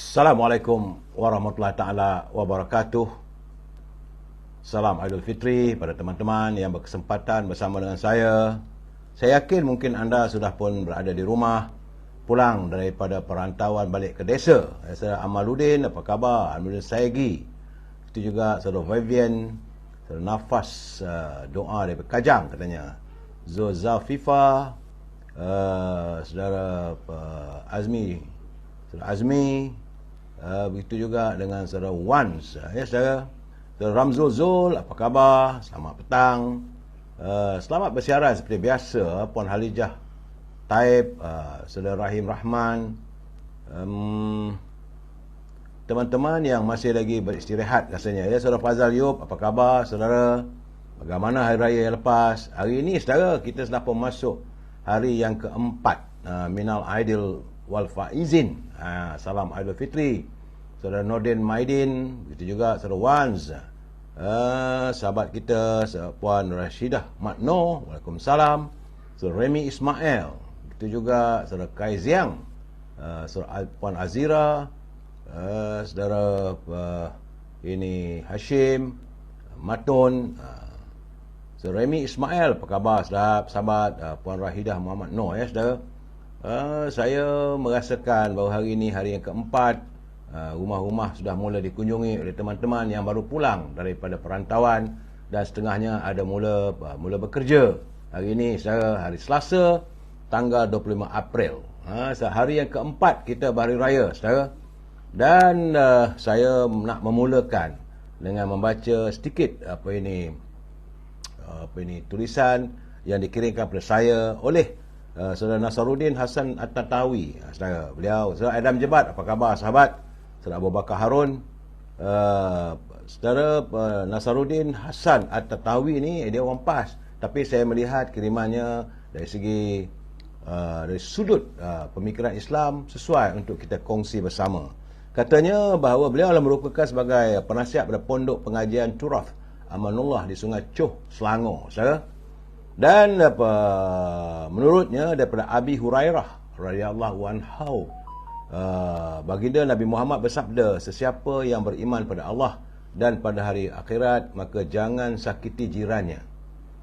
Assalamualaikum warahmatullahi taala wabarakatuh. Salam Aidil Fitri pada teman-teman yang berkesempatan bersama dengan saya. Saya yakin mungkin anda sudah pun berada di rumah, pulang daripada perantauan balik ke desa. Saya Amaluddin, apa khabar? Amaluddin Saigi. Itu juga saudara Vivian, saudara Nafas, doa daripada Kajang katanya. Zozafifa, saudara Azmi, saudara Azmi, begitu juga dengan saudara Wans, ya saudara Ramzul Zul, apa khabar? Selamat petang. Selamat bersiaran seperti biasa, Puan Halijah Taib, saudara Rahim Rahman, teman-teman yang masih lagi beristirahat rasanya, ya saudara Fazal Yub, apa khabar saudara? Bagaimana hari raya yang lepas? Hari ini saudara, kita sudah pun masuk hari yang keempat, Minal Aidil wal Faizin. Salam Aidil Fitri. Saudara Nordin Maidin, begitu juga saudara Wans, sahabat kita Puan Rashidah Matno, Waalaikumsalam. Saudara Remy Ismail, begitu juga saudara Kai Ziang, saudara Puan Azira, saudara ini Hashim Matun, saudara Remy Ismail, apa khabar sahabat Puan Rahidah Muhammad Noh, ya saudara. Saya merasakan bahawa hari ini hari yang keempat, rumah-rumah sudah mula dikunjungi oleh teman-teman yang baru pulang daripada perantauan dan setengahnya ada mula bekerja. Hari ini hari Selasa, tanggal 25 April. Hari yang keempat kita berhari raya, saudara. Dan saya nak memulakan dengan membaca sedikit tulisan yang dikirimkan kepada saya oleh saudara Nasaruddin Hasan At-Tatawi. Saudara beliau, saudara Adam Jebat, apa khabar sahabat? Saudara Abu Bakar Harun, saudara Nasaruddin Hasan At-Tatawi ni dia orang PAS, tapi saya melihat kirimannya dari segi dari sudut pemikiran Islam sesuai untuk kita kongsi bersama. Katanya bahawa beliau adalah merupakan sebagai penasihat pada Pondok Pengajian Turaf Amanullah di Sungai Choh, Selangor, saudara. Dan menurutnya daripada Abi Hurairah radhiyallahu anhu, baginda Nabi Muhammad bersabda, sesiapa yang beriman pada Allah dan pada hari akhirat, maka jangan sakiti jirannya.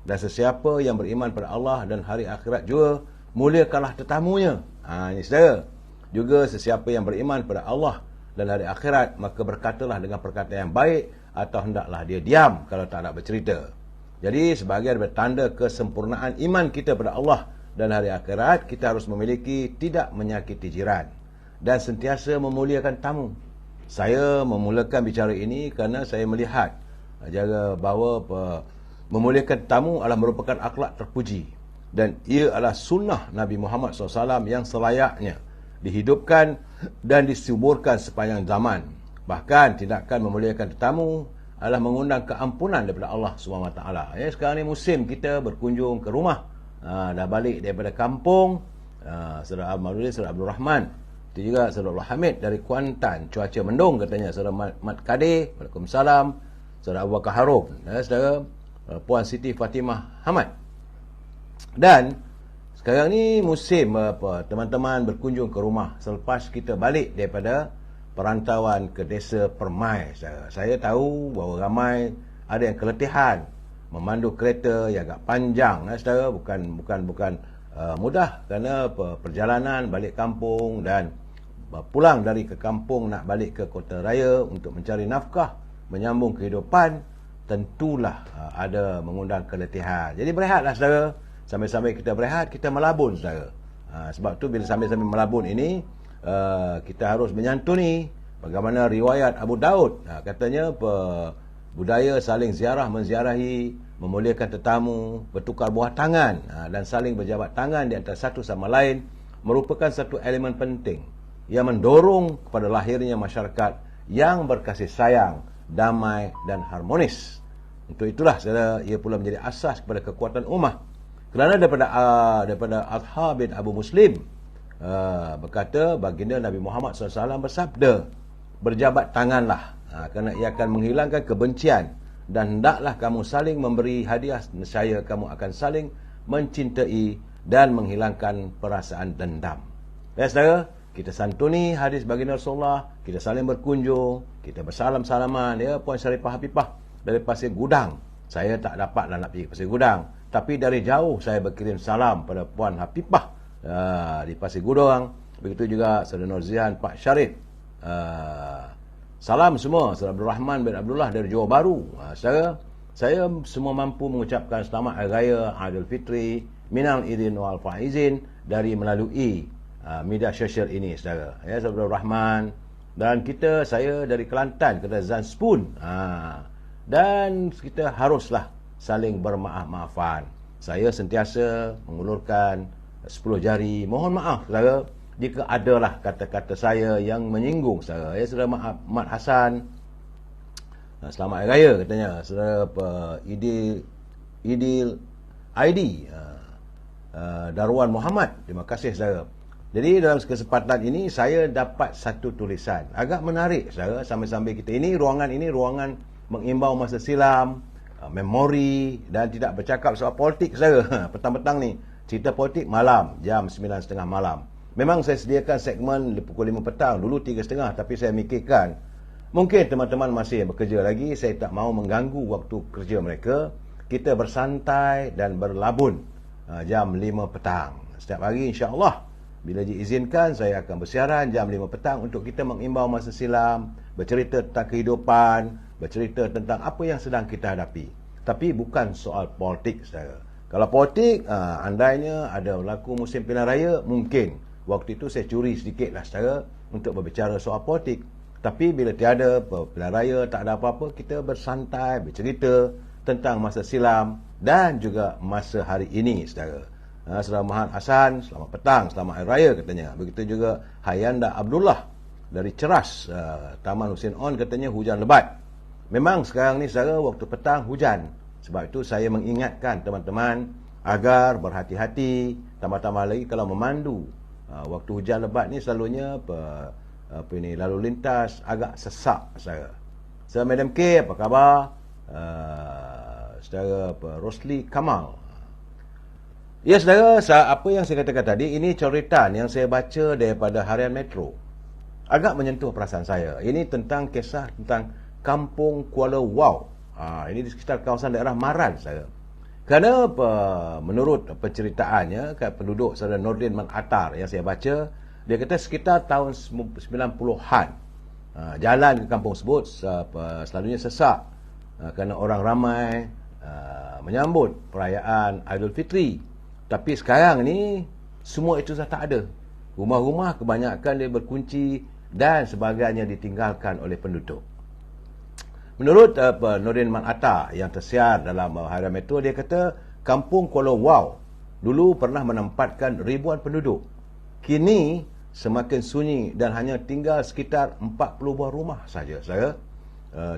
Dan sesiapa yang beriman pada Allah dan hari akhirat juga, muliakanlah tetamunya. Ini saudara. Juga sesiapa yang beriman pada Allah dan hari akhirat, maka berkatalah dengan perkataan yang baik, atau hendaklah dia diam kalau tak nak bercerita. Jadi sebagai tanda kesempurnaan iman kita pada Allah dan hari akhirat, kita harus memiliki tidak menyakiti jiran dan sentiasa memuliakan tamu. Saya memulakan bicara ini kerana saya melihat bahawa memuliakan tamu adalah merupakan akhlak terpuji, dan ia adalah sunnah Nabi Muhammad SAW yang selayaknya dihidupkan dan disuburkan sepanjang zaman. Bahkan tindakan memuliakan tetamu adalah mengundang keampunan daripada Allah SWT. Ya, sekarang ni musim kita berkunjung ke rumah. Dah balik daripada kampung. Saudara Amaluddin, saudara Abdul Rahman, itu juga saudara Allah Hamid dari Kuantan. Cuaca mendung katanya. Saudara Mat Kadir, Waalaikumsalam. Saudara Abu Bakar Harun, saudara Puan Siti Fatimah Hamad. Dan sekarang ni musim teman-teman berkunjung ke rumah selepas kita balik daripada perantauan ke desa Permai. Saya tahu bahawa ramai ada yang keletihan memandu kereta yang agak panjang, saudara. Bukan mudah kerana perjalanan balik kampung dan pulang dari ke kampung nak balik ke kota raya untuk mencari nafkah, menyambung kehidupan, tentulah ada mengundang keletihan. Jadi berehatlah saudara. Sambil-sambil kita berehat, kita melabun saudara. Sebab tu bila sambil-sambil melabun ini, kita harus menyantuni bagaimana riwayat Abu Daud, katanya budaya saling ziarah menziarahi, memuliakan tetamu, bertukar buah tangan, dan saling berjabat tangan di antara satu sama lain merupakan satu elemen penting yang mendorong kepada lahirnya masyarakat yang berkasih sayang, damai dan harmonis. Untuk itulah saudara, ia pula menjadi asas kepada kekuatan ummah. Kerana daripada Adha bin Abu Muslim berkata, baginda Nabi Muhammad SAW bersabda, berjabat tanganlah, kerana ia akan menghilangkan kebencian, dan hendaklah kamu saling memberi hadiah, nescaya kamu akan saling mencintai dan menghilangkan perasaan dendam. Ya saudara, kita santuni hadis baginda Rasulullah, kita saling berkunjung, kita bersalam-salaman. Ya, Puan Syarifah Hafifah dari Pasir Gudang. Saya tak dapatlah nak pergi ke Pasir Gudang, tapi dari jauh saya berkirim salam pada Puan Hafifah di Pasir Gudang. Begitu juga Saudara Nurzian Pak Syarif. Salam semua, Saudara Abdul Rahman bin Abdullah dari Johor Bahru. Saya semua mampu mengucapkan selamat Hari Raya Aidilfitri, Minal Aidin wal Faizin dari melalui media sosial ini, saudara. Ya, Saudara Abdul Rahman. Dan saya dari Kelantan, kata Zan Spoon. Dan kita haruslah saling bermaaf-maafan. Saya sentiasa mengulurkan 10 jari. Mohon maaf, saudara, jika adalah kata-kata saya yang menyinggung, saudara. Ya, Saudara Mat Hasan, selamat Hari Raya katanya. Saudara Idil Aidi Darwan Muhammad, terima kasih saudara. Jadi dalam kesempatan ini saya dapat satu tulisan agak menarik, saudara. Sambil-sambil kita ruangan mengimbau masa silam, memori dan tidak bercakap soal politik, saudara. Petang-petang ni cerita politik malam jam 9.30 malam. Memang saya sediakan segmen pukul 5 petang, dulu 3.30, tapi saya mikirkan mungkin teman-teman masih bekerja lagi, saya tak mahu mengganggu waktu kerja mereka. Kita bersantai dan berlabun jam 5 petang. Setiap hari insya-Allah, bila diizinkan, saya akan bersiaran jam 5 petang untuk kita mengimbau masa silam, bercerita tentang kehidupan, bercerita tentang apa yang sedang kita hadapi. Tapi bukan soal politik, saudara. Kalau politik, andainya ada berlaku musim pilihan raya, mungkin waktu itu saya curi sedikitlah, saudara, untuk berbicara soal politik. Tapi bila tiada pilihan raya, tak ada apa-apa, kita bersantai, bercerita tentang masa silam dan juga masa hari ini, saudara. Saudara Muhammad Hasan, selamat petang, selamat Hari Raya katanya. Begitu juga Hayanda Abdullah dari Ceras, Taman Husin On, katanya hujan lebat. Memang sekarang ni, saudara, waktu petang hujan. Sebab itu saya mengingatkan teman-teman agar berhati-hati, tambah-tambah lagi kalau memandu. Waktu hujan lebat ni selalunya lalu lintas agak sesak, saudara. Saudara Madam K, apa khabar? Saudara Rosli Kamal. Ya, saudara, apa yang saya katakan tadi, ini coretan yang saya baca daripada Harian Metro. Agak menyentuh perasaan saya. Ini tentang kisah tentang Kampung Kuala Wow. Ini di sekitar kawasan daerah Maran, saudara. Kerana menurut penceritaannya, penduduk saudara Nordin Man Atar yang saya baca, dia kata sekitar tahun 90-an, jalan ke kampung tersebut selalunya sesak kerana orang ramai menyambut perayaan Aidilfitri. Tapi sekarang ni semua itu dah tak ada. Rumah-rumah kebanyakan dia berkunci dan sebagainya ditinggalkan oleh penduduk. Menurut Nordin Man Atta yang tersiar dalam Harian Metro, dia kata Kampung Kuala Wow dulu pernah menempatkan ribuan penduduk. Kini semakin sunyi dan hanya tinggal sekitar 40 buah rumah saja, saya.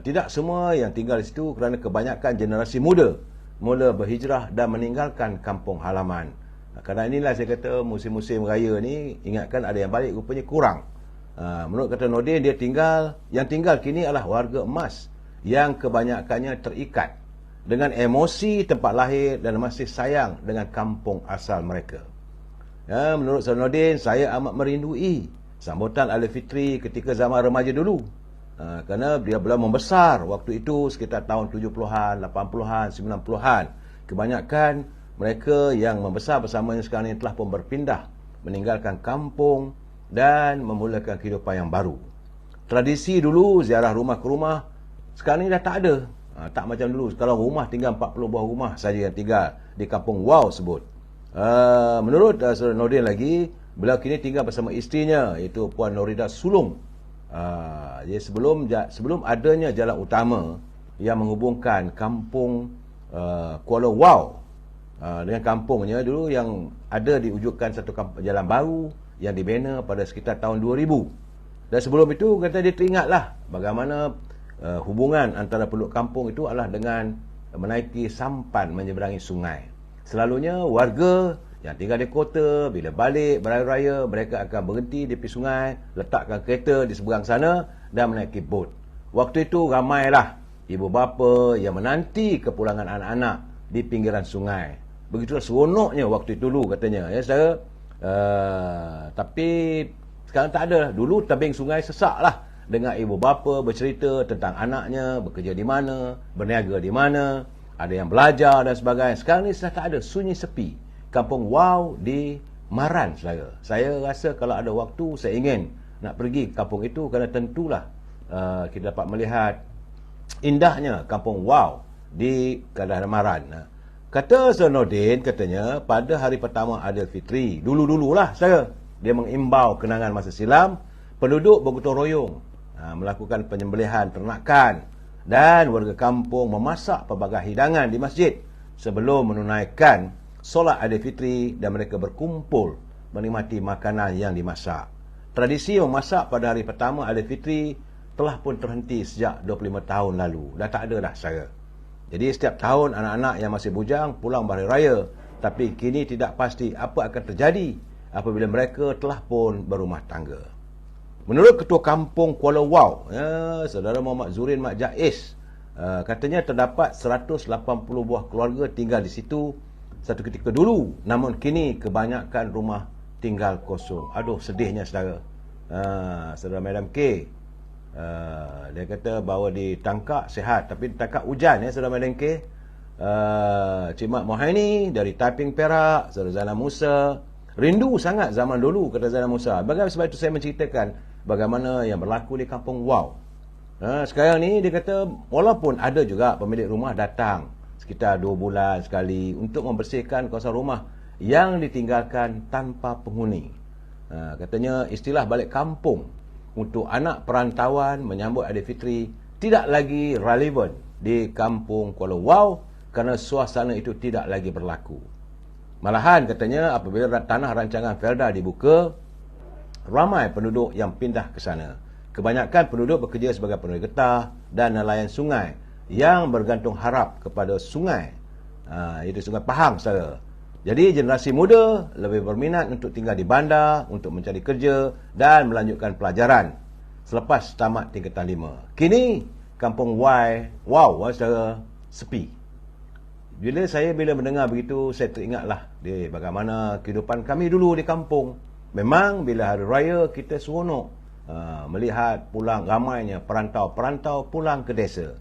Tidak semua yang tinggal di situ kerana kebanyakan generasi muda mula berhijrah dan meninggalkan kampung halaman. Kerana inilah saya kata musim-musim raya ni, ingatkan ada yang balik rupanya kurang. Menurut kata Nordin, yang tinggal kini adalah warga emas yang kebanyakannya terikat dengan emosi tempat lahir dan masih sayang dengan kampung asal mereka. Menurut Saudara Nordin, saya amat merindui sambutan Aidilfitri ketika zaman remaja dulu. Kerana dia belum membesar waktu itu, sekitar tahun 70-an, 80-an, 90-an. Kebanyakan mereka yang membesar bersamanya sekarang ini telah pun berpindah, meninggalkan kampung dan memulakan kehidupan yang baru. Tradisi dulu ziarah rumah ke rumah, sekarang ini dah tak ada. Tak macam dulu. Kalau rumah tinggal 40 buah rumah saja yang tinggal di kampung Wow sebut. Menurut Saudara Nordin lagi, beliau kini tinggal bersama isterinya, iaitu Puan Norida Sulung. Jadi sebelum adanya jalan utama yang menghubungkan kampung Kuala Wow dengan kampungnya dulu, yang ada diwujudkan satu jalan baru yang dibina pada sekitar tahun 2000. Dan sebelum itu kata dia teringatlah bagaimana hubungan antara penduduk kampung itu adalah dengan menaiki sampan menyeberangi sungai. Selalunya warga yang tinggal di kota, bila balik beraya-raya, mereka akan berhenti di tepi sungai, letakkan kereta di seberang sana dan menaiki bot. Waktu itu ramailah ibu bapa yang menanti kepulangan anak-anak di pinggiran sungai. Begitulah seronoknya waktu itu dulu katanya, ya saudara. Tapi Sekarang tak ada. Dulu tebing sungai sesak lah. Dengar ibu bapa bercerita tentang anaknya, bekerja di mana, berniaga di mana, ada yang belajar dan sebagainya. Sekarang ni sudah tak ada, sunyi sepi. Kampung Wow di Maran, saudara. Saya rasa kalau ada waktu, saya ingin nak pergi ke kampung itu, kerana tentulah kita dapat melihat indahnya Kampung Wow di Kedahan Maran. Kata Zainuddin, katanya pada hari pertama Aidilfitri, dulu-dululah saya, dia mengimbau kenangan masa silam, penduduk bergotong royong melakukan penyembelihan ternakan, dan warga kampung memasak pelbagai hidangan di masjid sebelum menunaikan solat Aidilfitri, dan mereka berkumpul menikmati makanan yang dimasak. Tradisi memasak pada hari pertama Aidilfitri telah pun terhenti sejak 25 tahun lalu. Dah tak ada dah saya. Jadi setiap tahun anak-anak yang masih bujang pulang berhari raya. Tapi kini tidak pasti apa akan terjadi apabila mereka telah pun berumah tangga. Menurut Ketua Kampung Kuala Wow, Saudara Muhammad Zurin Mak Jais, katanya terdapat 180 buah keluarga tinggal di situ satu ketika dulu. Namun kini kebanyakan rumah tinggal kosong. Aduh, sedihnya saudara. Saudara Madam K, dia kata bahawa ditangkap sihat, tapi ditangkap hujan saudara Madam K. Cik Mat Mohaini dari Taiping Perak, saudara Zainal Musa, rindu sangat zaman dulu, kata Zainal Musa. Sebab itu saya menceritakan bagaimana yang berlaku di Kampung Wow. Sekarang ni dia kata walaupun ada juga pemilik rumah datang sekitar 2 bulan sekali untuk membersihkan kawasan rumah yang ditinggalkan tanpa penghuni. Katanya istilah balik kampung untuk anak perantauan menyambut Aidilfitri tidak lagi relevan di Kampung Kuala Wow kerana suasana itu tidak lagi berlaku. Malahan katanya apabila tanah rancangan Felda dibuka, ramai penduduk yang pindah ke sana. Kebanyakan penduduk bekerja sebagai peneroka getah dan nelayan sungai yang bergantung harap kepada sungai, itu Sungai Pahang saudara. Jadi generasi muda lebih berminat untuk tinggal di bandar, untuk mencari kerja dan melanjutkan pelajaran selepas tamat tingkatan 5. Kini Kampung Wow secara sepi. Bila mendengar begitu, saya teringatlah bagaimana kehidupan kami dulu di kampung. Memang bila hari raya kita seronok melihat pulang ramainya perantau-perantau pulang ke desa.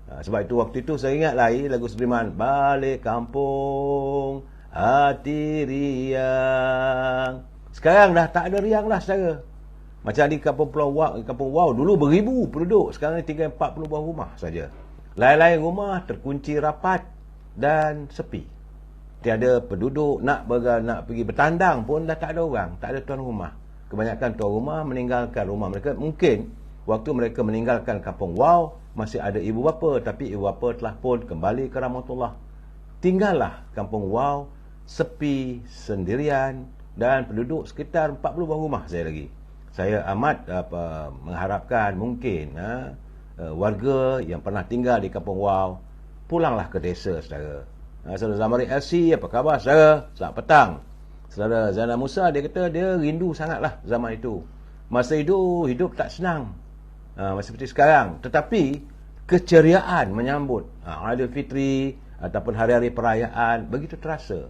Sebab itu waktu itu saya ingat lagi lagu Sudirman, balik kampung hati riang. Sekarang dah tak ada riang lah saudara. Macam di Kampung Wow dulu beribu penduduk, sekarang tinggal 40 buah rumah saja. Lain-lain rumah terkunci rapat dan sepi. Tiada penduduk, nak pergi bertandang pun dah tak ada orang, tak ada tuan rumah. Kebanyakan tuan rumah meninggalkan rumah mereka. Mungkin waktu mereka meninggalkan Kampung Wow masih ada ibu bapa, tapi ibu bapa telah pun kembali ke rahmatullah. Tinggallah Kampung Wow sepi, sendirian, dan penduduk sekitar 40 buah rumah saya lagi. Saya amat mengharapkan mungkin warga yang pernah tinggal di Kampung Wow pulanglah ke desa saudara. Saudara Zamari LC, apa khabar saudara? Selamat petang. Saudara Zainal Musa, dia kata dia rindu sangatlah zaman itu. Masa itu hidup tak senang, seperti sekarang. Tetapi keceriaan menyambut Aidilfitri ataupun hari-hari perayaan begitu terasa.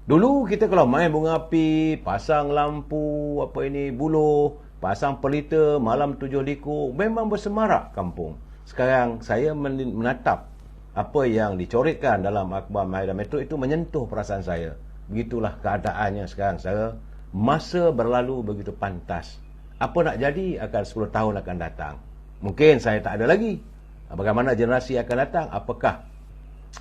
Dulu kita kalau main bunga api, pasang lampu, buluh, pasang pelita, malam 7 liku, memang bersemarak kampung. Sekarang saya menatap apa yang dicoretkan dalam akhbar Mahir Metro itu menyentuh perasaan saya. Begitulah keadaannya sekarang saya. Masa berlalu begitu pantas. Apa nak jadi akan 10 tahun akan datang. Mungkin saya tak ada lagi. Bagaimana generasi akan datang? Apakah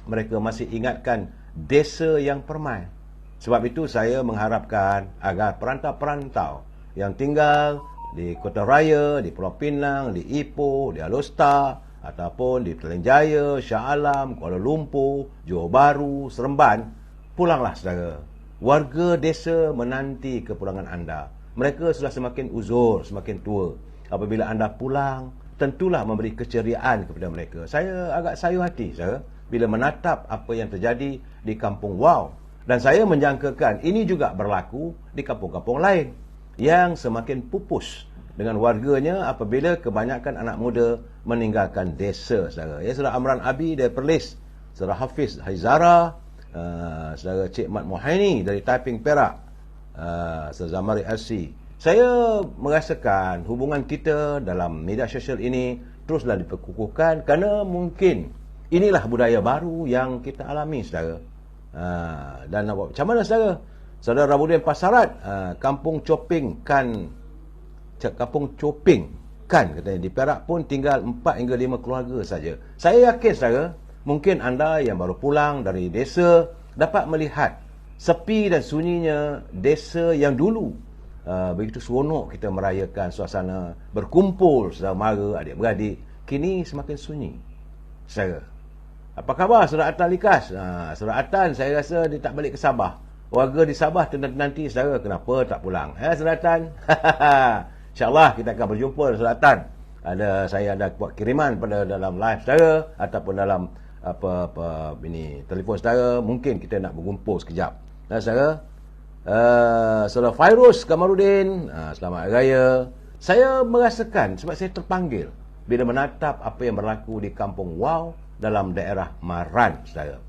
mereka masih ingatkan desa yang permai? Sebab itu saya mengharapkan agar perantau-perantau yang tinggal di Kota Raya, di Pulau Pinang, di Ipoh, di Alor, ataupun di Petaling Jaya, Shah Alam, Kuala Lumpur, Johor Bahru, Seremban, pulanglah saudara. Warga desa menanti kepulangan anda. Mereka sudah semakin uzur, semakin tua. Apabila anda pulang, tentulah memberi keceriaan kepada mereka. Saya agak sayu hati saudara bila menatap apa yang terjadi di Kampung Wow. Dan saya menjangkakan ini juga berlaku di kampung-kampung lain yang semakin pupus dengan warganya apabila kebanyakan anak muda meninggalkan desa saudara. Saudara Amran Abi dari Perlis, saudara Hafiz Haizara, saudara Cik Mat Mohaini dari Taiping Perak, saudara Zamari LC, Saya merasakan hubungan kita dalam media sosial ini teruslah diperkukuhkan kerana mungkin inilah budaya baru yang kita alami, saudara. Dan nak buat macam mana, saudara? Saudara Rabudin Pasarat, kampung Coping kan katanya di Perak pun tinggal 4 hingga 5 keluarga saja. Saya yakin, saudara, mungkin anda yang baru pulang dari desa dapat melihat sepi dan sunyinya desa yang dulu begitu seronok kita merayakan suasana berkumpul saudara mara, adik-beradik. Kini semakin sunyi, saudara. Apa khabar saudara Atan Likas? Saudara Atan saya rasa dia tak balik ke Sabah. Warga di Sabah nanti saudara kenapa tak pulang? Saudara Atan. InsyaAllah kita akan berjumpa saudara Atan. Saya ada buat kiriman pada dalam live saudara ataupun dalam telefon saudara. Mungkin kita nak berkumpul sekejap. Saudara, saudara Fairuz Kamarudin, selamat Hari Raya. Saya merasakan sebab saya terpanggil bila menatap apa yang berlaku di Kampung Wow dalam daerah Maran, saudara.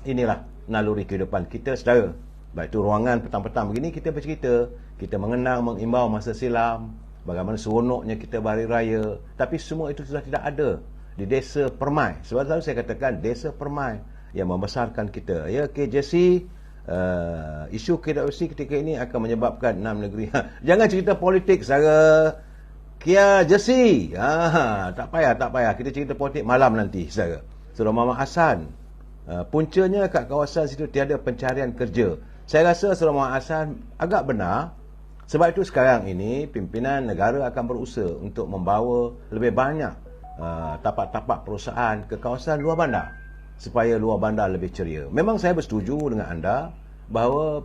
Inilah naluri kehidupan kita, saudara. Baik itu ruangan petang-petang begini kita bercerita, kita mengenang, mengimbau masa silam, bagaimana seronoknya kita berhari raya. Tapi semua itu sudah tidak ada di Desa Permai. Sebab selalu saya katakan Desa Permai yang membesarkan kita. Ya, KJC, isu KWC ketika ini akan menyebabkan 6 negeri. Jangan cerita politik, saudara. Kia Jesi. Tak payah. Kita cerita politik malam nanti, saudara. Saudara Muhammad Hassan. Puncanya kat kawasan situ tiada pencarian kerja. Saya rasa Saudara Muhammad Hassan agak benar. Sebab itu sekarang ini pimpinan negara akan berusaha untuk membawa lebih banyak tapak-tapak perusahaan ke kawasan luar bandar supaya luar bandar lebih ceria. Memang saya bersetuju dengan anda bahawa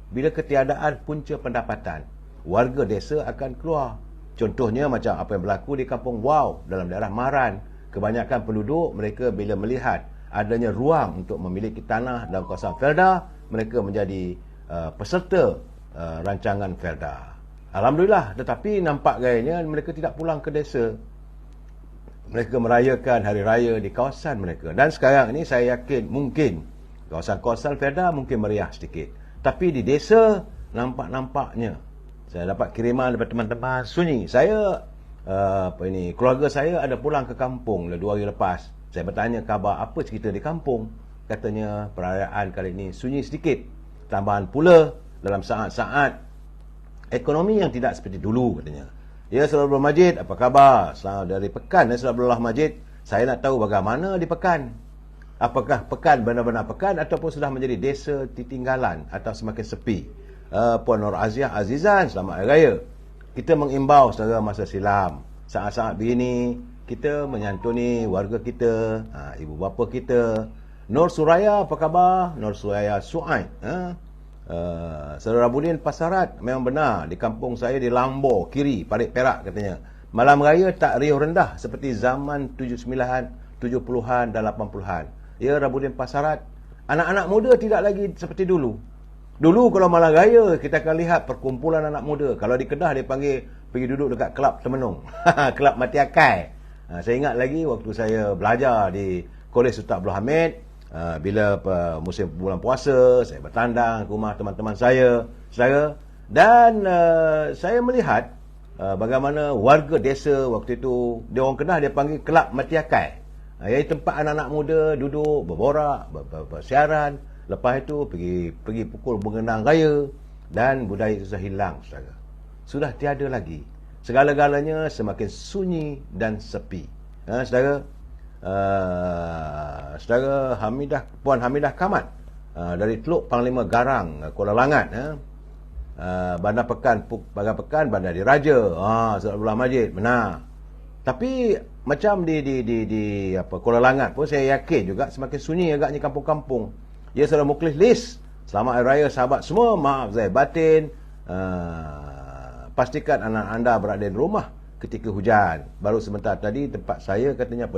bila ketiadaan punca pendapatan, warga desa akan keluar. Contohnya macam apa yang berlaku di Kampung Wow dalam daerah Maran. Kebanyakan penduduk mereka bila melihat adanya ruang untuk memiliki tanah dalam kawasan Felda, mereka menjadi peserta rancangan Felda. Alhamdulillah, tetapi nampak gayanya mereka tidak pulang ke desa. Mereka merayakan hari raya di kawasan mereka. Dan sekarang ini saya yakin mungkin kawasan-kawasan Felda mungkin meriah sedikit. Tapi di desa nampaknya saya dapat kiriman daripada teman-teman sunyi. Saya keluarga saya ada pulang ke kampung 2 hari lepas. Saya bertanya khabar apa cerita di kampung. Katanya perayaan kali ini sunyi sedikit. Tambahan pula dalam saat-saat ekonomi yang tidak seperti dulu katanya. Ya, Saudara Abdullah Majid, apa khabar? Selamat dari Pekan, Saudara Abdullah Majid. Saya nak tahu bagaimana di Pekan. Apakah Pekan benar-benar Pekan ataupun sudah menjadi desa ditinggalan atau semakin sepi? Puan Nur Aziah Azizan, selamat Hari Raya. Kita mengimbau saudara masa silam. Saat-saat begini kita menyantuni warga kita, ibu bapa kita. Nur Suraya, apa khabar? Nur Suraya Suaib. Saudara Rabudin Pasarat, memang benar di kampung saya di Lambor kiri Parit Perak katanya. Malam raya tak riuh rendah seperti zaman 79, 70-an dan 80-an. Ya, Rabudin Pasarat, anak-anak muda tidak lagi seperti dulu. Dulu kalau malam raya kita akan lihat perkumpulan anak muda. Kalau di Kedah dia panggil pergi duduk dekat kelab Temenung. Kelab Mati Akai. Saya ingat lagi waktu saya belajar di Kolej Sultan Abdul Hamid, bila musim bulan puasa, saya bertandang ke rumah teman-teman saya, saudara, dan saya melihat bagaimana warga desa waktu itu, dia orang Kedah dia panggil kelab Mati Akai. Iaitu tempat anak-anak muda duduk, berborak, bersiaran. Lepas itu pergi pukul mengenang raya, dan budaya itu sudah hilang, saudara. Sudah tiada lagi. Segala-galanya semakin sunyi dan sepi. Saudara, saudara Puan Hamidah Kamat dari Teluk Panglima Garang, Kuala Langat, Bandar Pekan, Bandar Diraja. Saudara Abdullah Majid, benar. Tapi macam di Kuala Langat pun saya yakin juga semakin sunyi agaknya kampung-kampung. Ya, saudara Mukhlis Lis, selamat Hari Raya sahabat semua. Maaf saya batin. Pastikan anak anda berada di rumah ketika hujan. Baru sebentar tadi tempat saya katanya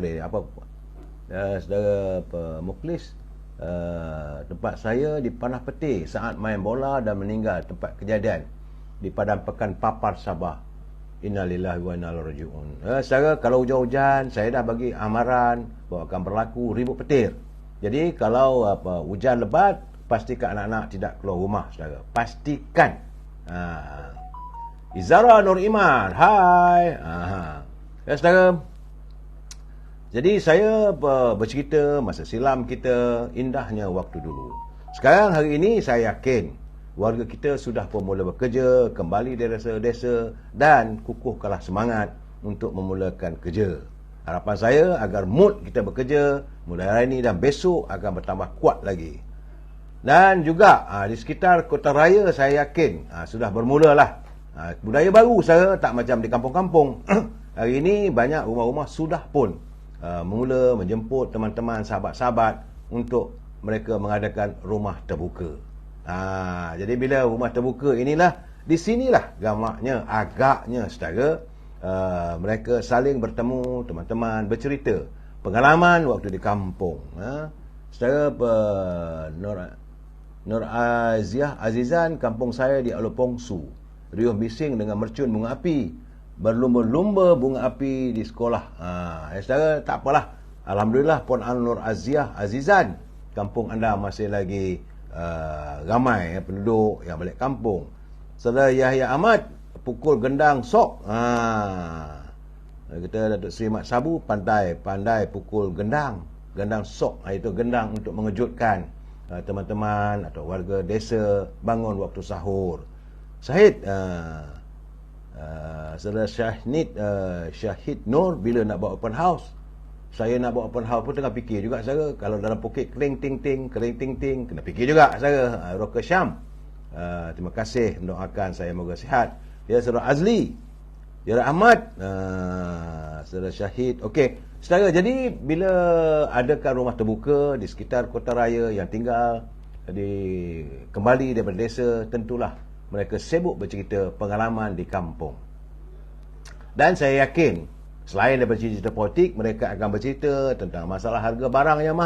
saudara Mukhlis, tempat saya di Panah Peti saat main bola dan meninggal tempat kejadian di Padang Pekan Papar, Sabah. Innalillahi wa inna ilaihi raji'un. Saudara, kalau hujan-hujan saya dah bagi amaran bahawa akan berlaku ribut petir. Jadi kalau hujan lebat, pastikan anak-anak tidak keluar rumah, saudara. Pastikan. Izara Nur Iman. Hai. Ya, saudara. Jadi saya bercerita masa silam kita, indahnya waktu dulu. Sekarang hari ini saya yakin warga kita sudah pun mula bekerja, kembali dari desa-desa dan kukuhkanlah semangat untuk memulakan kerja. Harapan saya agar mood kita bekerja mulai hari ini dan besok akan bertambah kuat lagi. Dan juga di sekitar kota raya saya yakin sudah bermulalah budaya baru saya, tak macam di kampung-kampung. Hari ini banyak rumah-rumah sudah pun mula menjemput teman-teman, sahabat-sahabat untuk mereka mengadakan rumah terbuka. Jadi bila rumah terbuka inilah, di sinilah gamaknya, agaknya saudara, mereka saling bertemu, teman-teman bercerita pengalaman waktu di kampung. Saudara, Nur Aziah Azizan, kampung saya di Alopongsu. Riuh bising dengan mercun bunga api, berlumba-lumba bunga api di sekolah. Saudara, tak apalah. Alhamdulillah, Puan Nur Aziah Azizan, kampung anda masih lagi ramai penduduk yang balik kampung. Saudara Yahya Ahmad, pukul gendang sok. Kita Datuk Seri Mat Sabu pandai pukul gendang sok. Itu gendang untuk mengejutkan teman-teman atau warga desa bangun waktu sahur. Syahid saudara Syahid Nur, bila nak buat open house? Saya nak buat open house pun tengah fikir juga saudara. Kalau dalam poket kering ting ting, kena fikir juga saudara. Roka Syam, terima kasih mendoakan saya moga sihat. Ya, saudara Azli, ya Ahmad, saudara Syahid. Okey, saudara, jadi bila adakan rumah terbuka di sekitar kota raya yang tinggal kembali daripada desa, tentulah mereka sibuk bercerita pengalaman di kampung. Dan saya yakin selain daripada cerita politik, mereka akan bercerita tentang masalah harga barang yang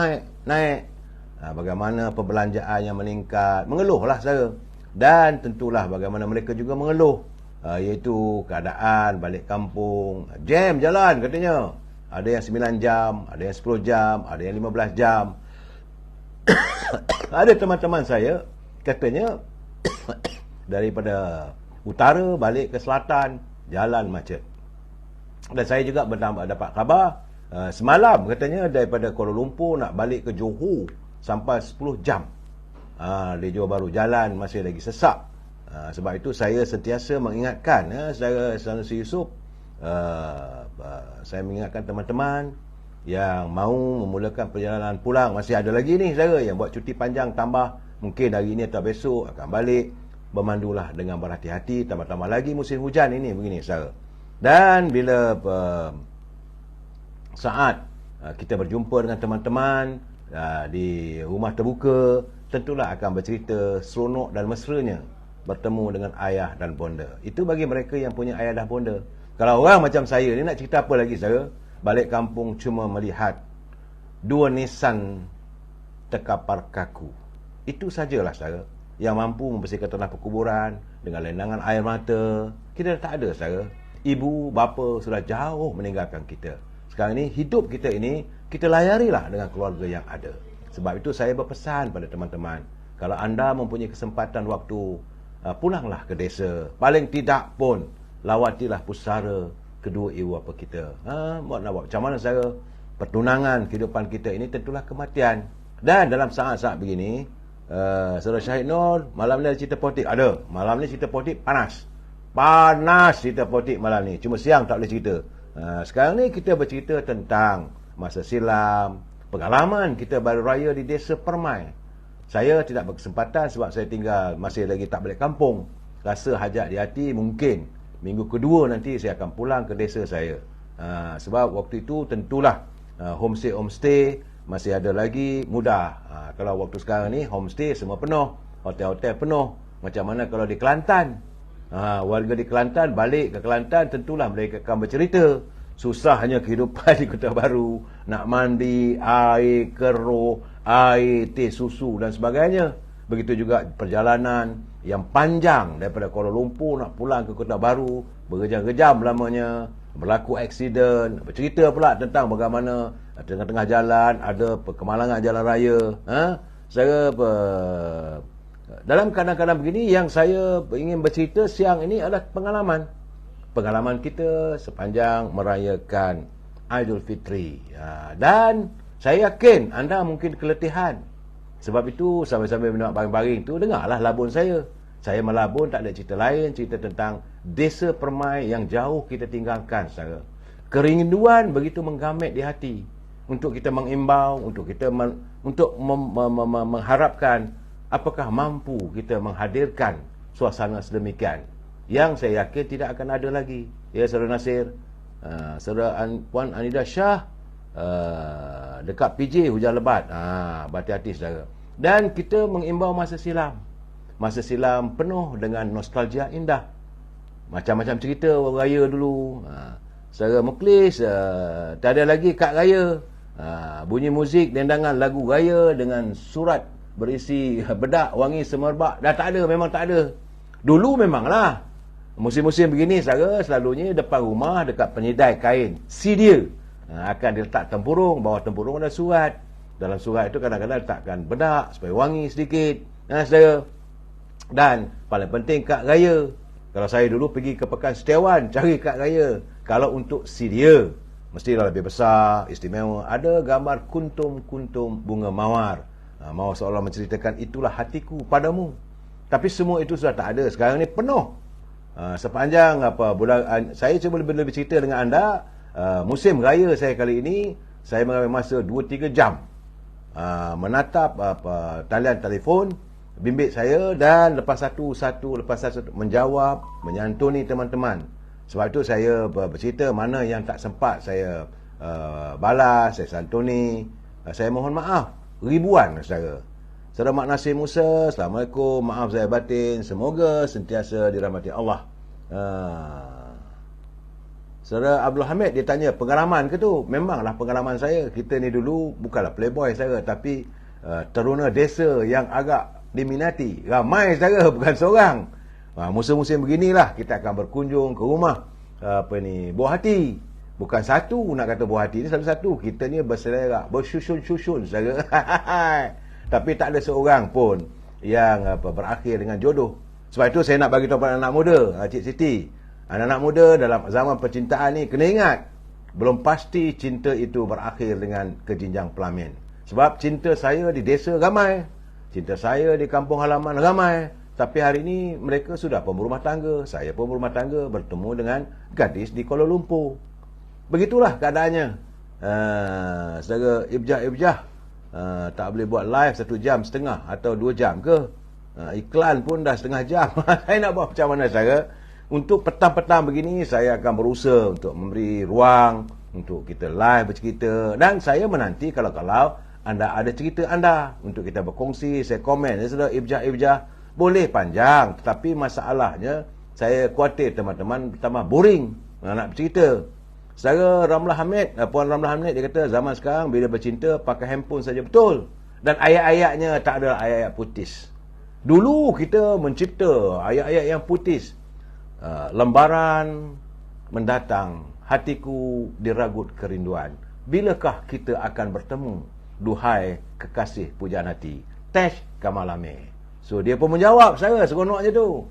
naik, bagaimana perbelanjaan yang meningkat, mengeluhlah saudara. Dan tentulah bagaimana mereka juga mengeluh, iaitu keadaan balik kampung, jam jalan katanya. Ada yang 9 jam, ada yang 10 jam, ada yang 15 jam. Ada teman-teman saya katanya daripada utara balik ke selatan, jalan macet. Dan saya juga dapat khabar semalam katanya daripada Kuala Lumpur nak balik ke Johor sampai 10 jam. Di Johor Bahru jalan masih lagi sesak. Sebab itu saya sentiasa mengingatkan, saudara Sanusi Yusof, saya mengingatkan teman-teman yang mahu memulakan perjalanan pulang, masih ada lagi ni saudara yang buat cuti panjang tambah, mungkin hari ini atau besok akan balik, bermandulah dengan berhati-hati, tambah-tambah lagi musim hujan ini begini saudara. Dan bila saat kita berjumpa dengan teman-teman di rumah terbuka, tentulah akan bercerita seronok dan mesranya bertemu dengan ayah dan bonda. Itu bagi mereka yang punya ayah dan bonda. Kalau orang macam saya ni nak cerita apa lagi saudara? Balik kampung cuma melihat 2 nisan terkapar kaku. Itu sajalah saudara yang mampu membersihkan tanah perkuburan dengan lenangan air mata. Kita dah tak ada saudara. Ibu, bapa sudah jauh meninggalkan kita. Sekarang ni hidup kita ini, kita layarilah dengan keluarga yang ada. Sebab itu saya berpesan pada teman-teman, kalau anda mempunyai kesempatan waktu, pulanglah ke desa. Paling tidak pun lawatilah pusara kedua ibu bapa kita. Nak buat macam mana saudara? Pertunangan kehidupan kita ini tentulah kematian. Dan dalam saat-saat begini, saudara Syahid Nur, malam ni ada cerita politik? Ada. Malam ni cerita politik panas cerita politik malam ni. Cuma siang tak boleh cerita. Sekarang ni kita bercerita tentang masa silam, pengalaman kita baru raya di desa Permai. Saya tidak berkesempatan sebab saya tinggal masih lagi tak balik kampung. Rasa hajat di hati, mungkin minggu kedua nanti saya akan pulang ke desa saya. Sebab waktu itu tentulah homestay masih ada lagi mudah. Kalau waktu sekarang ni homestay semua penuh, hotel-hotel penuh. Macam mana kalau di Kelantan? Warga di Kelantan balik ke Kelantan, tentulah mereka akan bercerita susahnya kehidupan di Kota Baru, nak mandi, air keruh, air teh susu dan sebagainya. Begitu juga perjalanan yang panjang daripada Kuala Lumpur nak pulang ke Kota Baru, berjam-jam lamanya, berlaku aksiden, bercerita pula tentang bagaimana tengah-tengah jalan ada kemalangan jalan raya. Saya Dalam keadaan-keadaan begini, yang saya ingin bercerita siang ini adalah pengalaman kita sepanjang merayakan Aidilfitri. Dan saya yakin anda mungkin keletihan. Sebab itu sambil-sambil minum baring-baring tu, dengarlah labun saya. Saya melabun tak ada cerita lain, cerita tentang desa permai yang jauh kita tinggalkan saudara. Kerinduan begitu menggamet di hati untuk kita mengimbau, untuk kita mengharapkan apakah mampu kita menghadirkan suasana sedemikian yang saya yakin tidak akan ada lagi. Ya, Saudara Nasir, Saudara Puan Anida Shah, dekat PJ hujan lebat, berhati-hati saudara. Dan kita mengimbau masa silam penuh dengan nostalgia indah, macam-macam cerita orang raya dulu. Saudara Muklis, tak ada lagi kad raya, bunyi muzik dendangan lagu raya dengan surat berisi bedak wangi semerbak, dah tak ada, memang tak ada. Dulu memanglah musim-musim begini saudara, selalunya depan rumah dekat penyedai kain sedia akan diletak tempurung. Bawah tempurung ada surat. Dalam surat itu kadang-kadang letakkan bedak supaya wangi sedikit, saudara. Dan paling penting kad raya. Kalau saya dulu pergi ke Pekan Setiawan cari kad raya, kalau untuk sedia mestilah lebih besar, istimewa, ada gambar kuntum-kuntum bunga mawar. Mau seolah menceritakan itulah hatiku padamu. Tapi semua itu sudah tak ada. Sekarang ni penuh. Sepanjang bulan, saya cuba lebih cerita dengan anda. Musim raya saya kali ini, saya mengambil masa 2-3 jam menatap talian telefon bimbit saya, dan lepas satu menjawab, menyantuni teman-teman. Sebab itu saya bercerita mana yang tak sempat saya balas, saya santuni. Saya mohon maaf ribuan saudara. Saudara Mak Nasir Musa, Assalamualaikum, maaf saya batin, semoga sentiasa dirahmati Allah. Saudara Abdul Hamid, dia tanya pengalaman ke tu? Memanglah pengalaman saya. Kita ni dulu bukanlah playboy saudara, tapi teruna desa yang agak diminati. Ramai saudara, bukan seorang. Musim-musim beginilah kita akan berkunjung ke rumah buah hati. Bukan satu nak kata buah hati ni, satu-satu. Kita ni berselera, bersusun-susun saudara. Tapi tak ada seorang pun yang berakhir dengan jodoh. Sebab itu saya nak bagi tahu pada anak muda, Cik Siti, anak-anak muda dalam zaman percintaan ni kena ingat, belum pasti cinta itu berakhir dengan ke jenjang pelamin. Sebab cinta saya di desa ramai, cinta saya di kampung halaman ramai, tapi hari ini mereka sudah pun berumah tangga. Saya pun berumah tangga, bertemu dengan gadis di Kuala Lumpur. Begitulah keadaannya. Saudara Ibjah, tak boleh buat live 1 jam setengah atau 2 jam ke? Iklan pun dah setengah jam. Saya nak buat macam mana saudara? Untuk petang-petang begini, saya akan berusaha untuk memberi ruang untuk kita live bercerita. Dan saya menanti kalau anda ada cerita anda untuk kita berkongsi. Saya komen, saudara Ibjah, boleh panjang, tetapi masalahnya saya khawatir teman-teman pertama boring nak bercerita. Saudara Ramlah Hamid, Puan Ramlah Hamid, dia kata zaman sekarang bila bercinta pakai handphone saja. Betul. Dan ayat-ayatnya tak ada ayat-ayat putis. Dulu kita mencipta ayat-ayat yang putis. Lembaran mendatang, hatiku diragut kerinduan. Bilakah kita akan bertemu? Duhai kekasih pujaan hati, Tesh Kamalame. So dia pun menjawab saya seronok je tu.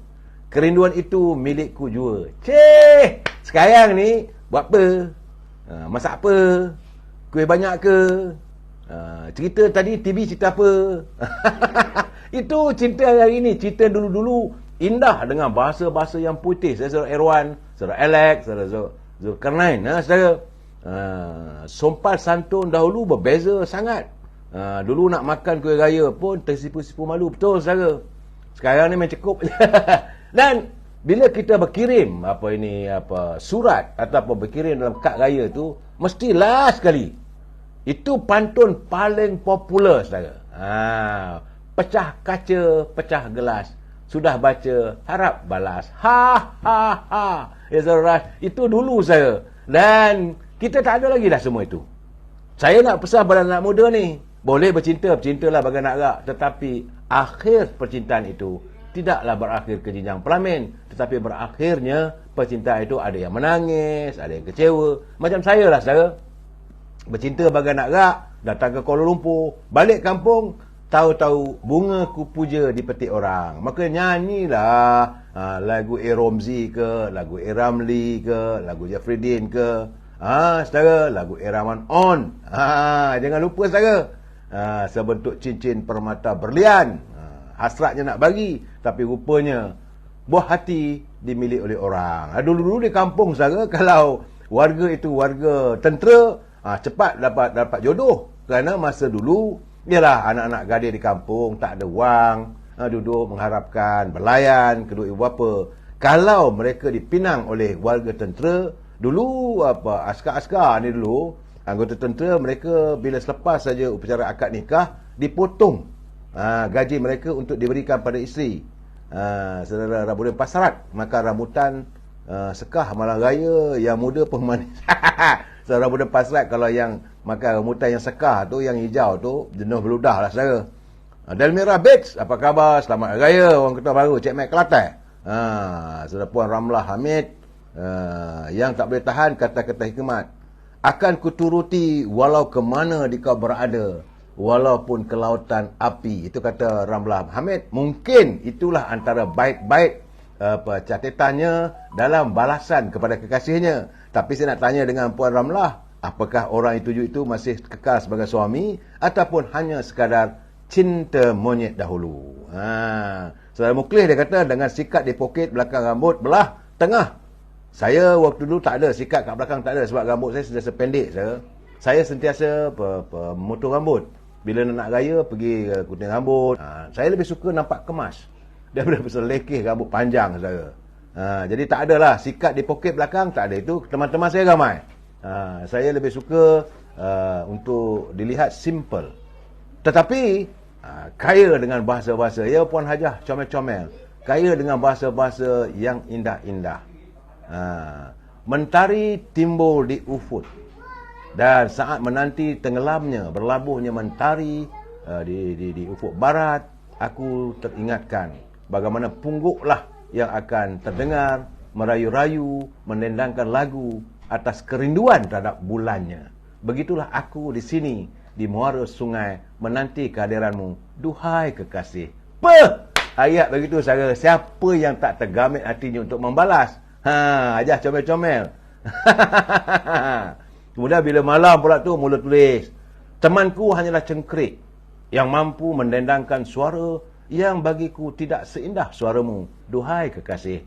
Kerinduan itu milikku jua. Cih, sekarang ni buat apa? Masak apa? Kuih banyak ke? Cerita tadi TV cerita apa? Itu cinta hari ini. Cerita dulu-dulu indah dengan bahasa-bahasa yang putih. Saya Saudara Erwan, Saudara Alex, Saudara Zulkarnain, saudara. Sopan santun dahulu berbeza sangat. Dulu nak makan kuih raya pun tersipu-sipu malu. Betul saudara. Sekarang ni memang cukup. Dan bila kita berkirim surat ataupun berkirim dalam kad raya tu, mesti last sekali itu pantun paling popular saudara. Pecah kaca, pecah gelas, sudah baca harap balas. Ya saudara, itu dulu saya. Dan kita tak ada lagi dah semua itu. Saya nak pesan pada anak muda ni, boleh bercintalah bagi nak rak, tetapi akhir percintaan itu tidaklah berakhir ke jenjang pelamin, tetapi berakhirnya percintaan itu ada yang menangis, ada yang kecewa. Macam saya lah saudara, bercinta bagi nak rak, datang ke Kuala Lumpur, balik kampung, tahu-tahu bunga ku puja dipetik orang. Maka nyanyilah lagu A. Romzi ke, lagu A. Ramli ke, lagu Jafridin ke, saudara, lagu A. Rahman On. Jangan lupa saudara. Sebentuk cincin permata berlian. Hasratnya nak bagi, tapi rupanya buah hati dimiliki oleh orang. Dulu-dulu di kampung saudara, kalau warga itu warga tentera, cepat dapat jodoh. Kerana masa dulu, ialah anak-anak gadis di kampung tak ada wang, duduk mengharapkan belayan kedua ibu bapa. Kalau mereka dipinang oleh warga tentera, dulu askar-askar ni dulu, anggota tentera, mereka bila selepas saja upacara akad nikah, dipotong gaji mereka untuk diberikan pada isteri. Saudara Rabudan Pasarat makan rambutan sekah malam raya, yang muda pun manis. Saudara Rabudan Pasarat, kalau yang makan rambutan yang sekah tu, yang hijau tu, jenuh beludah lah saudara. Delmira Bates, apa khabar? Selamat raya orang Ketua Baru, Cik Mat Kelantan. Saudara Puan Ramlah Hamid, yang tak boleh tahan kata-kata hikmat. Akan kuturuti walau ke mana dikau berada, walaupun ke lautan api. Itu kata Ramlah Hamid. Mungkin itulah antara baik-baik catatannya dalam balasan kepada kekasihnya. Tapi saya nak tanya dengan Puan Ramlah, apakah orang itu masih kekal sebagai suami, ataupun hanya sekadar cinta monyet dahulu? Saudara Muklis dia kata, dengan sikat di poket belakang rambut belah tengah. Saya waktu dulu tak ada, sikat kat belakang tak ada, sebab rambut saya sentiasa pendek. Saya sentiasa memotong rambut. Bila nak raya, pergi gunting rambut. Saya lebih suka nampak kemas daripada pasal lekeh rambut panjang saudara. Jadi tak adalah sikat di poket belakang, tak ada. Itu teman-teman saya ramai. Saya lebih suka untuk dilihat simple, tetapi kaya dengan bahasa-bahasa. Ya Puan Hajah comel-comel, kaya dengan bahasa-bahasa yang indah-indah. Mentari timbul di ufuk, dan saat menanti tenggelamnya, berlabuhnya mentari di ufuk barat, aku teringatkan bagaimana pungguklah yang akan terdengar merayu-rayu, mendendangkan lagu atas kerinduan terhadap bulannya. Begitulah aku di sini, di muara sungai, menanti kehadiranmu, duhai kekasih. Ayat begitu saudara. Siapa yang tak tergamit hatinya untuk membalas? Hajah comel-comel. Kemudian bila malam pula tu, mula tulis, temanku hanyalah cengkrik yang mampu mendendangkan suara yang bagiku tidak seindah suaramu, duhai kekasih.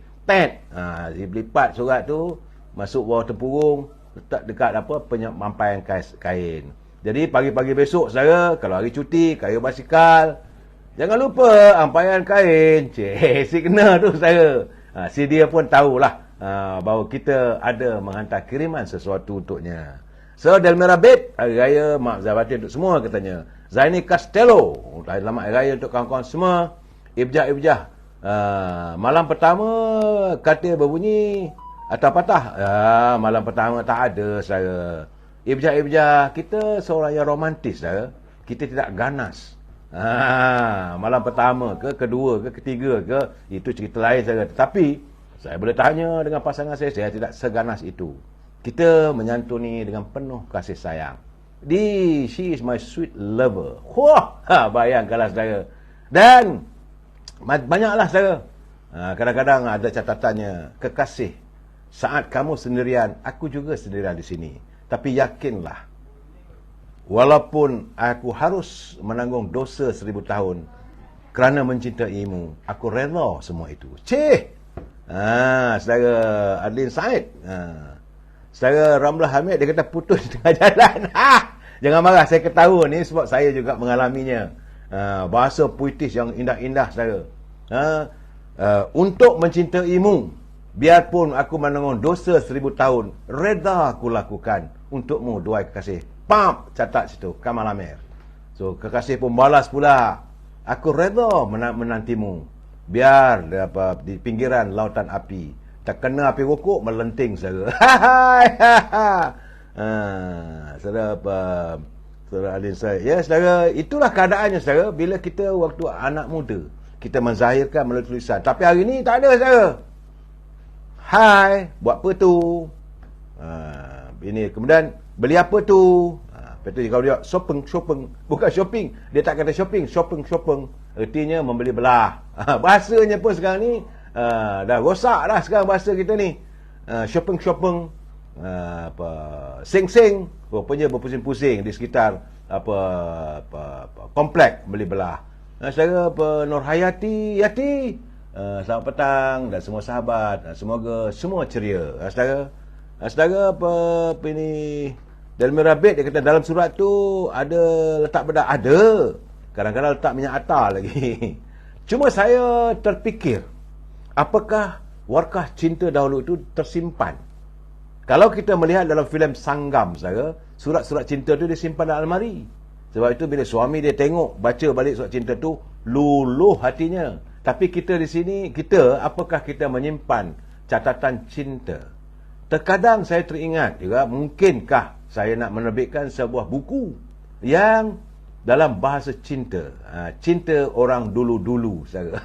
Dilipat surat tu, masuk bawah tempurung, letak dekat penyemampaian kain. Jadi pagi-pagi besok saudara, kalau hari cuti, kayu basikal, jangan lupa ampaian kain. Si kena tu saudara. Si dia pun tahulah bahawa kita ada menghantar kiriman sesuatu untuknya. So Delmira Bet, hari raya Mak Zabatin untuk semua katanya. Zaini Castello, selamat hari raya untuk kawan-kawan semua. Ibjah malam pertama katil berbunyi atau patah. Malam pertama tak ada saya. Ibjah kita seorang yang romantis saya. Kita tidak ganas. Malam pertama ke, kedua ke, ketiga ke, itu cerita lain saya. Tetapi saya boleh tanya dengan pasangan saya tidak seganas itu. Kita menyantuni dengan penuh kasih sayang. She is my sweet lover. Bayangkanlah saudara. Dan banyaklah saudara. Kadang-kadang ada catatannya, kekasih, saat kamu sendirian, aku juga sendirian di sini. Tapi yakinlah, walaupun aku harus menanggung dosa 1000 tahun kerana mencintaimu, aku rela semua itu. Saudara Adlin Said, saudara Ramlah Hamid, dia kata putus di tengah jalan. Jangan marah, saya ketawa ni sebab saya juga mengalaminya. Bahasa puitis yang indah-indah saudara. Untuk mencintaimu, biarpun aku menanggung dosa 1000 tahun, reda aku lakukan untukmu, duhai kekasih. Catat situ, Kamal Amir. So kekasih pun balas pula, aku reda menantimu, biar di pinggiran lautan api, terkena api rokok melenting saudara. Saudara Alin saya. Ya saudara, itulah keadaannya saudara. Bila kita waktu anak muda, kita menzahirkan melalui tulisan. Tapi hari ni tak ada saudara. Hai, buat apa tu? Ini kemudian beli apa tu? Lepas tu kalau dia shopping, bukan shopping. Dia tak kata shopping. Artinya membeli belah. Bahasanya pun sekarang ni dah rosak dah sekarang bahasa kita ni. Shopping, sing-sing, rupanya berpusing-pusing di sekitar komplek beli belah. Saudara Nur Hayati, selamat petang dan semua sahabat, semoga semua ceria. Saudara apa ini dalam Mirabit dia kata dalam surat tu ada letak bedak, ada. Kadang-kadang letak minyak atar lagi. Cuma saya terfikir, apakah warkah cinta dahulu itu tersimpan? Kalau kita melihat dalam filem Sanggam, saudara, surat-surat cinta tu disimpan dalam almari. Sebab itu bila suami dia tengok, baca balik surat cinta tu, luluh hatinya. Tapi kita di sini, apakah kita menyimpan catatan cinta? Terkadang saya teringat juga, mungkinkah saya nak menerbitkan sebuah buku yang dalam bahasa cinta. Cinta orang dulu-dulu, saudara.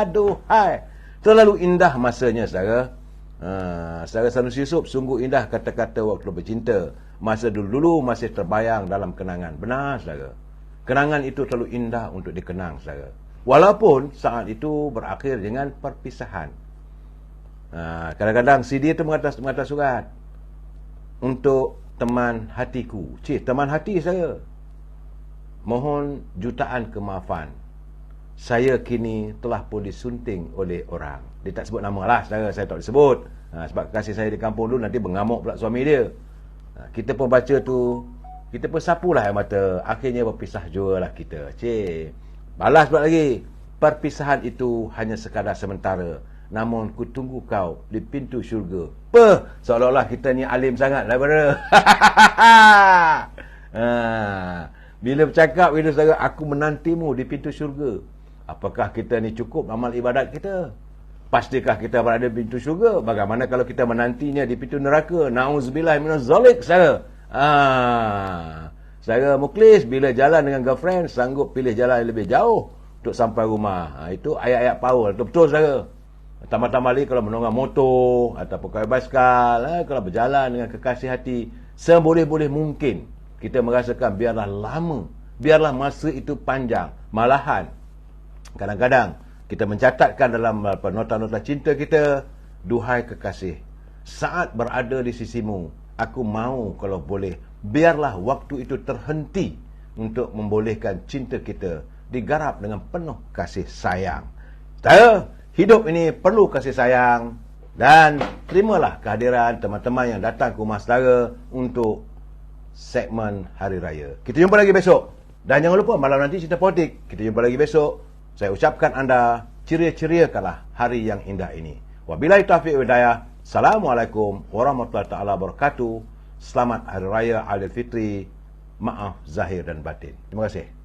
Aduhai, terlalu indah masanya, saudara. Saudara Sanusi Yusof, sungguh indah kata-kata waktu bercinta. Masa dulu-dulu masih terbayang dalam kenangan. Benar, saudara. Kenangan itu terlalu indah untuk dikenang, saudara. Walaupun saat itu berakhir dengan perpisahan. Kadang-kadang CD itu mengatas surat. Untuk teman hatiku. Teman hati saya. Mohon jutaan kemaafan. Saya kini telah pun disunting oleh orang. Dia tak sebut nama lah, saudara. Saya tak disebut. Sebab kasih saya di kampung dulu, nanti mengamuk pula suami dia. Kita pun baca tu, kita pun sapulah air mata. Akhirnya berpisah jua lah kita. Balas pula lagi. Perpisahan itu hanya sekadar sementara. Namun ku tunggu kau di pintu syurga. Seolah-olah kita ni alim sangat lah, brother. Bila bercakap, bila saudara, aku menantimu di pintu syurga. Apakah kita ni cukup amal ibadat kita? Pastikah kita berada di pintu syurga? Bagaimana kalau kita menantinya di pintu neraka? Na'udzubillah minaz zalik, saudara. Saudara Muklis, bila jalan dengan girlfriend, sanggup pilih jalan yang lebih jauh untuk sampai rumah. Itu ayat-ayat power. Betul, saudara. Tambah-tambah lagi kalau menunggang motor ataupun kawai basikal, kalau berjalan dengan kekasih hati, seboleh-boleh mungkin kita merasakan biarlah lama, biarlah masa itu panjang. Malahan kadang-kadang kita mencatatkan dalam nota-nota cinta kita, duhai kekasih, saat berada di sisimu, aku mau kalau boleh biarlah waktu itu terhenti untuk membolehkan cinta kita digarap dengan penuh kasih sayang. Hidup ini perlu kasih sayang. Dan terimalah kehadiran teman-teman yang datang ke rumah saudara untuk segmen Hari Raya. Kita jumpa lagi besok. Dan jangan lupa malam nanti cerita politik. Kita jumpa lagi besok. Saya ucapkan anda ceria-ceriakanlah hari yang indah ini. Wabillahi taufiq wal hidayah. Assalamualaikum warahmatullahi taala wabarakatuh. Selamat Hari Raya Aidilfitri. Maaf zahir dan batin. Terima kasih.